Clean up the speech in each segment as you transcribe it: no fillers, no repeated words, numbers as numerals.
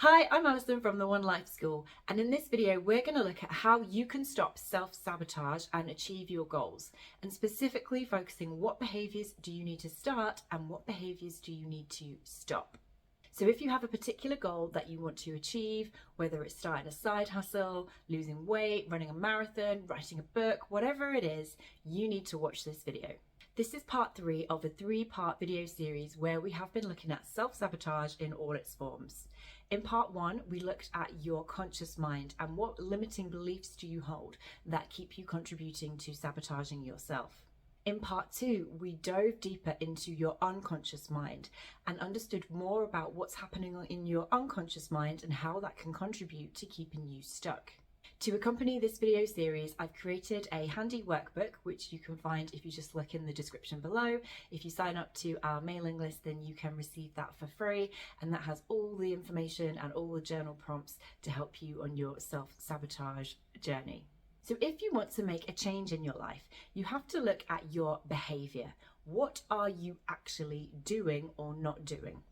Hi, I'm Alison from the One Life School, and in this video we're going to look at how you can stop self-sabotage and achieve your goals, and specifically focusing what behaviours do you need to start and what behaviours do you need to stop. So if you have a particular goal that you want to achieve, whether it's starting a side hustle, losing weight, running a marathon, writing a book, whatever it is, you need to watch this video. This is part 3 of a 3-part video series where we have been looking at self-sabotage in all its forms. In part 1, we looked at your conscious mind and what limiting beliefs do you hold that keep you contributing to sabotaging yourself. In part 2, we dove deeper into your unconscious mind and understood more about what's happening in your unconscious mind and how that can contribute to keeping you stuck. To accompany this video series, I've created a handy workbook, which you can find if you just look in the description below. If you sign up to our mailing list, then you can receive that for free, and that has all the information and all the journal prompts to help you on your self-sabotage journey. So if you want to make a change in your life, you have to look at your behaviour. What are you actually doing or not doing?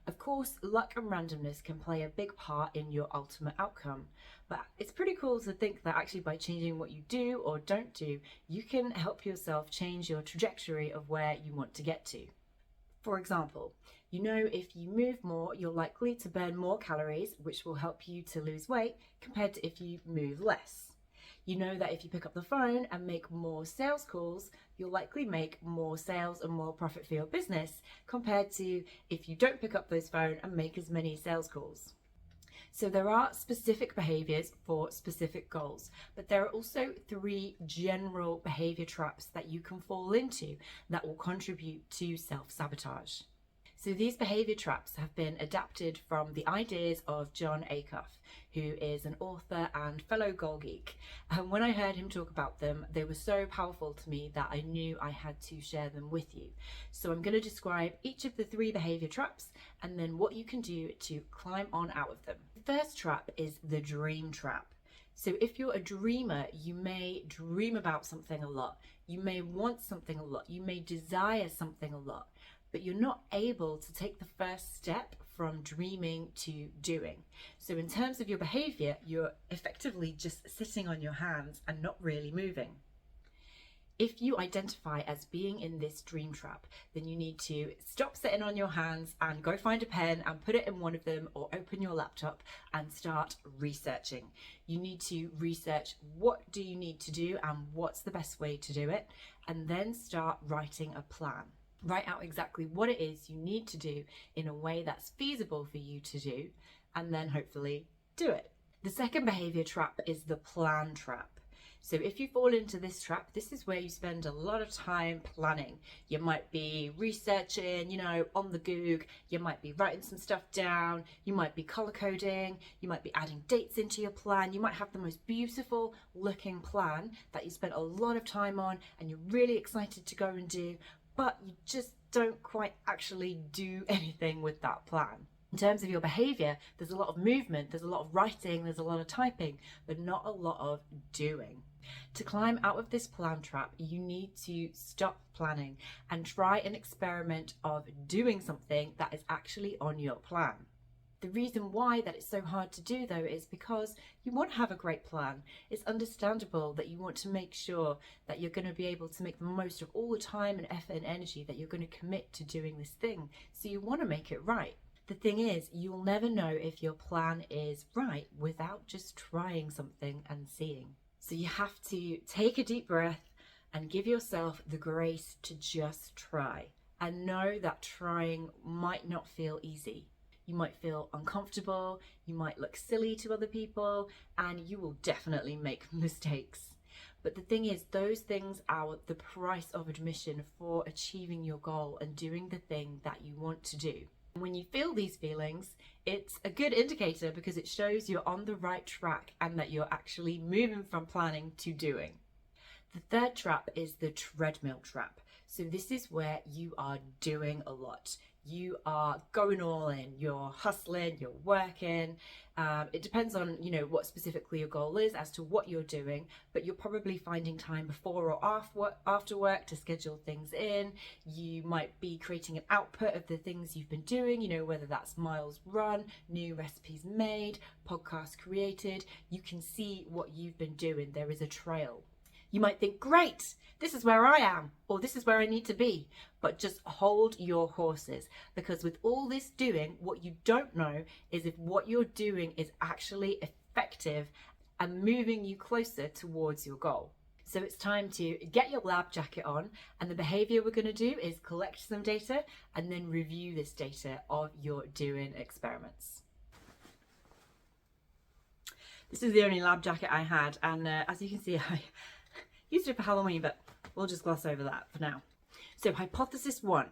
Of course, luck and randomness can play a big part in your ultimate outcome, but it's pretty cool to think that actually by changing what you do or don't do, you can help yourself change your trajectory of where you want to get to. For example, you know if you move more, you're likely to burn more calories, which will help you to lose weight compared to if you move less. You know that if you pick up the phone and make more sales calls, you'll likely make more sales and more profit for your business compared to if you don't pick up those phones and make as many sales calls. So there are specific behaviours for specific goals, but there are also 3 general behaviour traps that you can fall into that will contribute to self-sabotage. So these behaviour traps have been adapted from the ideas of Jon Acuff, who is an author and fellow goal geek. And when I heard him talk about them, they were so powerful to me that I knew I had to share them with you. So I'm going to describe each of the 3 behaviour traps and then what you can do to climb on out of them. The first trap is the dream trap. So if you're a dreamer, you may dream about something a lot. You may want something a lot. You may desire something a lot, but you're not able to take the first step from dreaming to doing. So in terms of your behaviour, you're effectively just sitting on your hands and not really moving. If you identify as being in this dream trap, then you need to stop sitting on your hands and go find a pen and put it in one of them, or open your laptop and start researching. You need to research what do you need to do and what's the best way to do it, and then start writing a plan. Write out exactly what it is you need to do in a way that's feasible for you to do, and then hopefully do it. The second behaviour trap is the plan trap. So if you fall into this trap, this is where you spend a lot of time planning. You might be researching, on the Goog, you might be writing some stuff down, you might be color coding, you might be adding dates into your plan, you might have the most beautiful looking plan that you spent a lot of time on and you're really excited to go and do, but you just don't quite actually do anything with that plan. In terms of your behaviour, there's a lot of movement, there's a lot of writing, there's a lot of typing, but not a lot of doing. To climb out of this plan trap, you need to stop planning and try an experiment of doing something that is actually on your plan. The reason why that it's so hard to do though is because you want to have a great plan. It's understandable that you want to make sure that you're going to be able to make the most of all the time and effort and energy that you're going to commit to doing this thing. So you want to make it right. The thing is, you'll never know if your plan is right without just trying something and seeing. So you have to take a deep breath and give yourself the grace to just try, and know that trying might not feel easy. You might feel uncomfortable, you might look silly to other people, and you will definitely make mistakes. But the thing is, those things are the price of admission for achieving your goal and doing the thing that you want to do. When you feel these feelings, it's a good indicator because it shows you're on the right track and that you're actually moving from planning to doing. The third trap is the treadmill trap. So this is where you are doing a lot. You are going all in, you're hustling, you're working. It depends on, what specifically your goal is as to what you're doing, but you're probably finding time before or after work to schedule things in. You might be creating an output of the things you've been doing, whether that's miles run, new recipes made, podcasts created. You can see what you've been doing. There is a trail. You might think, great, this is where I am, or this is where I need to be. But just hold your horses, because with all this doing, what you don't know is if what you're doing is actually effective and moving you closer towards your goal. So it's time to get your lab jacket on, and the behaviour we're going to do is collect some data and then review this data of your doing experiments. This is the only lab jacket I had, and as you can see, I used it for Halloween, but we'll just gloss over that for now. So hypothesis 1.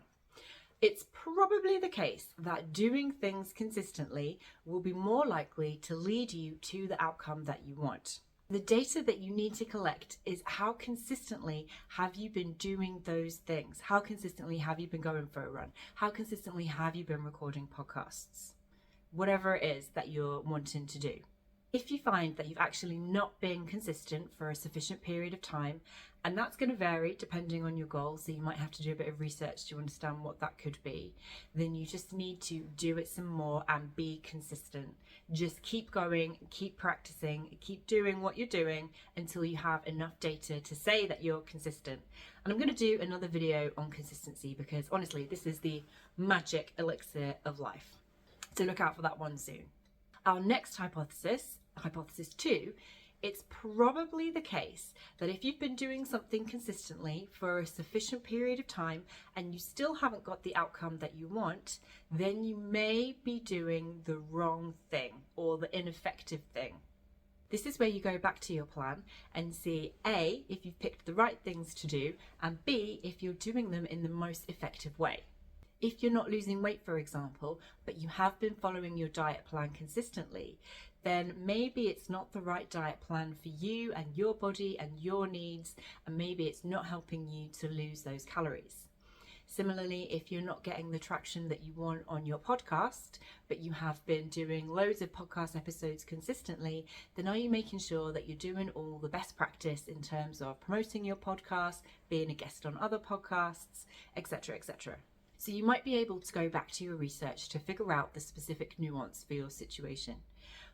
It's probably the case that doing things consistently will be more likely to lead you to the outcome that you want. The data that you need to collect is how consistently have you been doing those things? How consistently have you been going for a run? How consistently have you been recording podcasts? Whatever it is that you're wanting to do. If you find that you've actually not been consistent for a sufficient period of time, and that's going to vary depending on your goal, so you might have to do a bit of research to understand what that could be, then you just need to do it some more and be consistent. Just keep going, keep practicing, keep doing what you're doing until you have enough data to say that you're consistent. And I'm going to do another video on consistency, because honestly, this is the magic elixir of life. So look out for that one soon. Our next hypothesis, hypothesis 2, it's probably the case that if you've been doing something consistently for a sufficient period of time and you still haven't got the outcome that you want, then you may be doing the wrong thing or the ineffective thing. This is where you go back to your plan and see A, if you've picked the right things to do, and B, if you're doing them in the most effective way. If you're not losing weight, for example, but you have been following your diet plan consistently, then maybe it's not the right diet plan for you and your body and your needs, and maybe it's not helping you to lose those calories. Similarly, if you're not getting the traction that you want on your podcast, but you have been doing loads of podcast episodes consistently, then are you making sure that you're doing all the best practice in terms of promoting your podcast, being a guest on other podcasts, etc., etc.? So you might be able to go back to your research to figure out the specific nuance for your situation.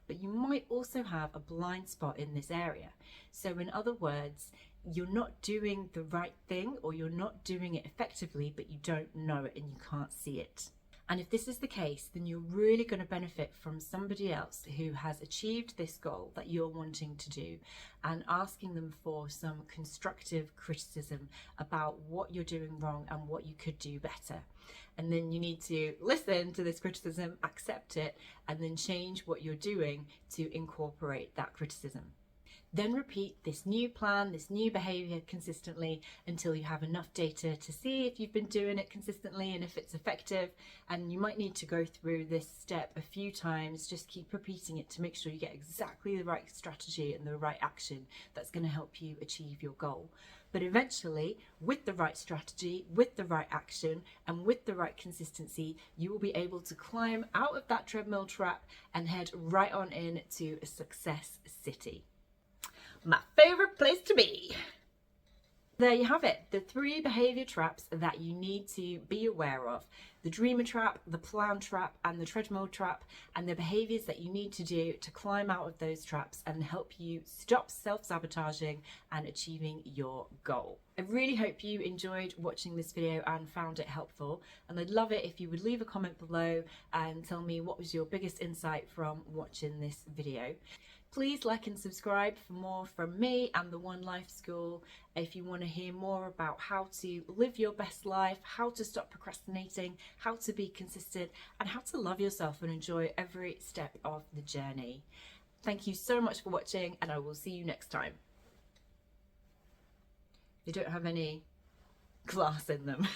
But you might also have a blind spot in this area. So in other words, you're not doing the right thing, or you're not doing it effectively, but you don't know it and you can't see it. And if this is the case, then you're really going to benefit from somebody else who has achieved this goal that you're wanting to do, and asking them for some constructive criticism about what you're doing wrong and what you could do better. And then you need to listen to this criticism, accept it, and then change what you're doing to incorporate that criticism. Then repeat this new plan, this new behaviour consistently until you have enough data to see if you've been doing it consistently and if it's effective. And you might need to go through this step a few times. Just keep repeating it to make sure you get exactly the right strategy and the right action that's going to help you achieve your goal. But eventually, with the right strategy, with the right action, and with the right consistency, you will be able to climb out of that treadmill trap and head right on in to a success city. My favourite place to be. There you have it, the 3 behaviour traps that you need to be aware of. The dreamer trap, the plan trap, and the treadmill trap, and the behaviours that you need to do to climb out of those traps and help you stop self-sabotaging and achieving your goal. I really hope you enjoyed watching this video and found it helpful, and I'd love it if you would leave a comment below and tell me what was your biggest insight from watching this video. Please like and subscribe for more from me and the One Life School if you want to hear more about how to live your best life, how to stop procrastinating, how to be consistent, and how to love yourself and enjoy every step of the journey. Thank you so much for watching, and I will see you next time. They don't have any glass in them.